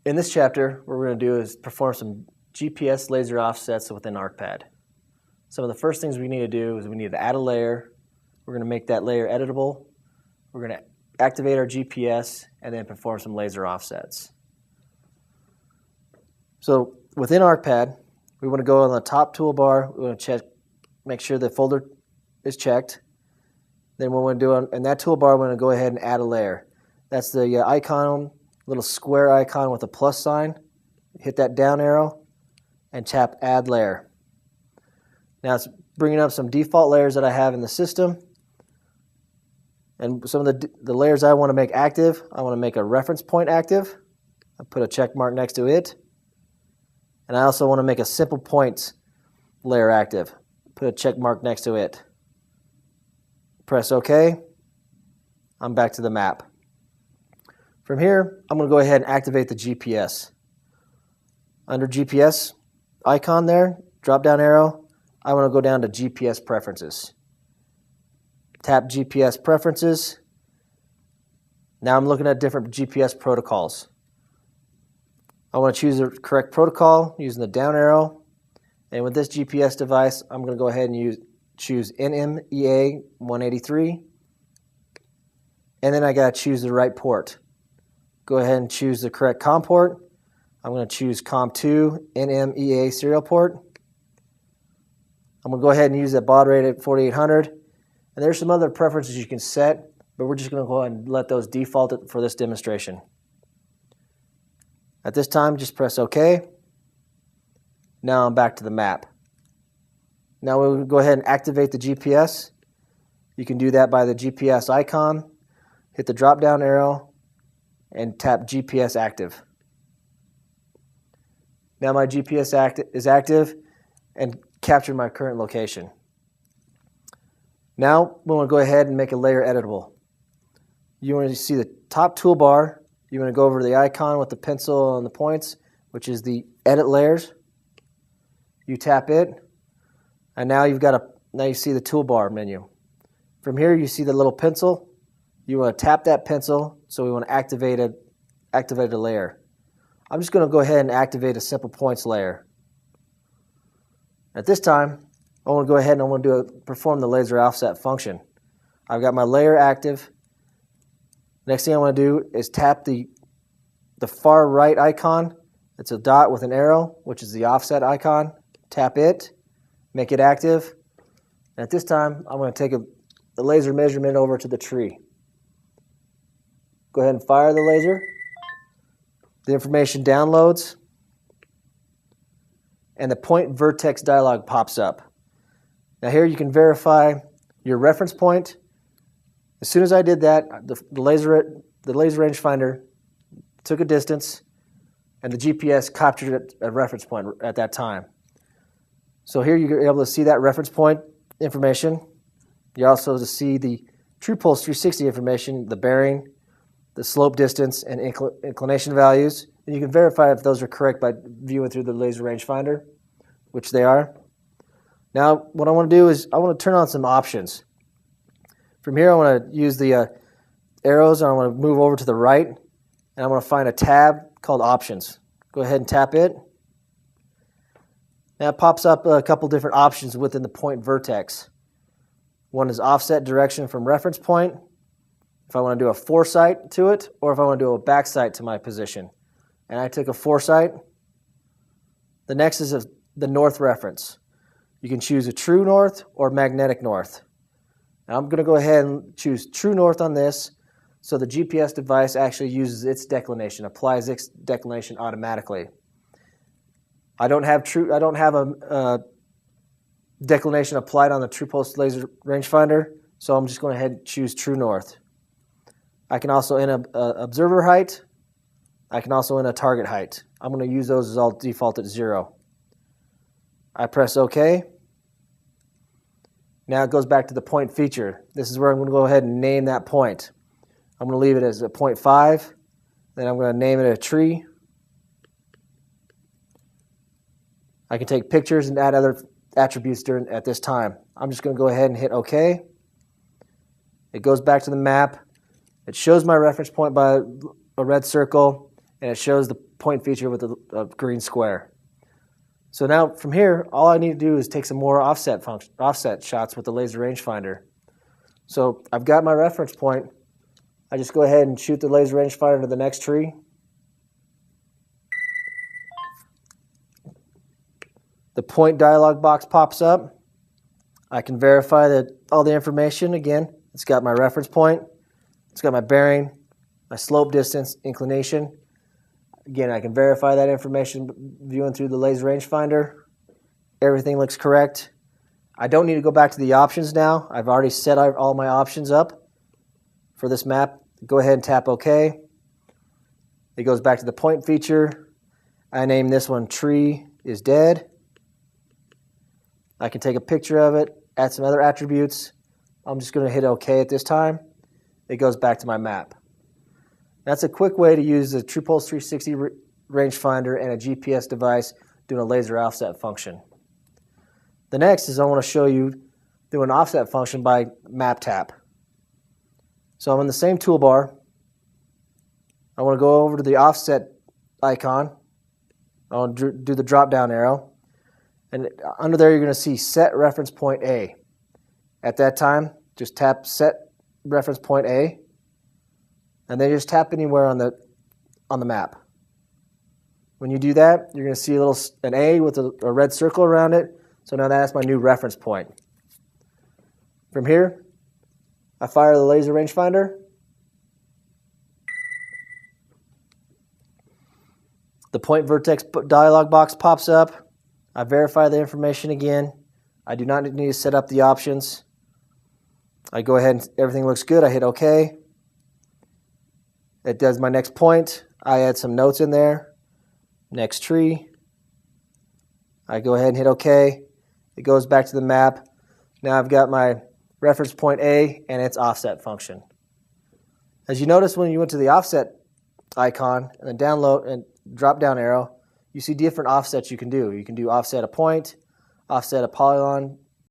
In this chapter, what we're going to do is perform some GPS laser offsets within ArcPad. Some of the first things we need to do is we need to add a layer. We're going to make that layer editable. We're going to activate our GPS and then perform some laser offsets. So within ArcPad, we want to go on the top toolbar. We want to make sure the folder is checked. Then what we're going to do in that toolbar, we're going to go ahead and add a layer. That's the icon, little square icon with a plus sign. Hit that down arrow and tap Add Layer. Now it's bringing up some default layers that I have in the system. And some of the layers I want to make active, I want to make a reference point active. I put a check mark next to it. And I also want to make a simple points layer active. Put a check mark next to it. Press OK. I'm back to the map. From here, I'm going to go ahead and activate the GPS. Under GPS icon there, drop down arrow, I want to go down to GPS Preferences. Tap GPS Preferences. Now I'm looking at different GPS protocols. I want to choose the correct protocol using the down arrow. And with this GPS device, I'm going to go ahead and choose NMEA 183. And then I got to choose the right port. Go ahead and choose the correct COM port. I'm going to choose COM2 NMEA serial port. I'm going to go ahead and use that baud rate at 4800. And there's some other preferences you can set, but we're just going to go ahead and let those default for this demonstration. At this time, just press OK. Now I'm back to the map. Now we'll go ahead and activate the GPS. You can do that by the GPS icon. Hit the drop down arrow and tap GPS Active. Now my GPS is active and captured my current location. Now we want to go ahead and make a layer editable. You want to see the top toolbar. You want to go over to the icon with the pencil and the points, which is the Edit Layers. You tap it, and now you see the toolbar menu. From here you see the little pencil. You want to tap that pencil, so we want to activate a layer. I'm just going to go ahead and activate a simple points layer. At this time, I want to go ahead and perform the laser offset function. I've got my layer active. Next thing I want to do is tap the far right icon. It's a dot with an arrow, which is the offset icon. Tap it, make it active. And at this time, I'm going to take the laser measurement over to the tree. Go ahead and fire the laser. The information downloads. And the point vertex dialog pops up. Now here you can verify your reference point. As soon as I did that, the laser rangefinder took a distance, and the GPS captured a reference point at that time. So here you're able to see that reference point information. You also see the TruPulse 360 information, the bearing, the slope distance, and inclination values. And you can verify if those are correct by viewing through the laser rangefinder, which they are. Now what I want to do is I want to turn on some options. From here I want to use the arrows, and I want to move over to the right, and I want to find a tab called Options. Go ahead and tap it. Now it pops up a couple different options within the point vertex. One is offset direction from reference point, if I want to do a foresight to it, or if I want to do a backsight to my position. And I took a foresight. The next is the north reference. You can choose a true north or magnetic north. Now I'm going to go ahead and choose true north on this, so the GPS device actually uses its declination, applies its declination automatically. I don't have a declination applied on the TruPulse laser rangefinder, so I'm just going to go ahead and choose true north. I can also enter observer height. I can also enter target height. I'm going to use those as all default at 0. I press OK. Now it goes back to the point feature. This is where I'm going to go ahead and name that point. I'm going to leave it as a 0.5. Then I'm going to name it a tree. I can take pictures and add other attributes at this time. I'm just going to go ahead and hit OK. It goes back to the map. It shows my reference point by a red circle, and it shows the point feature with a green square. So now from here, all I need to do is take some more offset shots with the laser rangefinder. So I've got my reference point. I just go ahead and shoot the laser rangefinder to the next tree. The point dialog box pops up. I can verify that all the information, again, it's got my reference point, it's got my bearing, my slope, distance, inclination. Again, I can verify that information viewing through the laser rangefinder. Everything looks correct. I don't need to go back to the options now. I've already set all my options up for this map. Go ahead and tap OK. It goes back to the point feature. I name this one Tree is Dead. I can take a picture of it, add some other attributes. I'm just going to hit OK at this time. It goes back to my map. That's a quick way to use the TruPulse 360 rangefinder and a GPS device doing a laser offset function. The next is I want to show you doing an offset function by map tap. So I'm in the same toolbar. I want to go over to the offset icon. I want to do the drop down arrow. And under there, you're going to see Set Reference Point A. At that time, just tap Set Reference Point A, and then just tap anywhere on the map. When you do that, you're going to see an A with a red circle around it. So now that's my new reference point. From here, I fire the laser rangefinder. The point vertex dialog box pops up. I verify the information again. I do not need to set up the options. I go ahead and everything looks good. I hit OK. It does my next point. I add some notes in there. Next tree. I go ahead and hit OK. It goes back to the map. Now I've got my reference point A and its offset function. As you notice when you went to the offset icon and the download and drop down arrow, you see different offsets you can do. You can do offset a point, offset a polygon,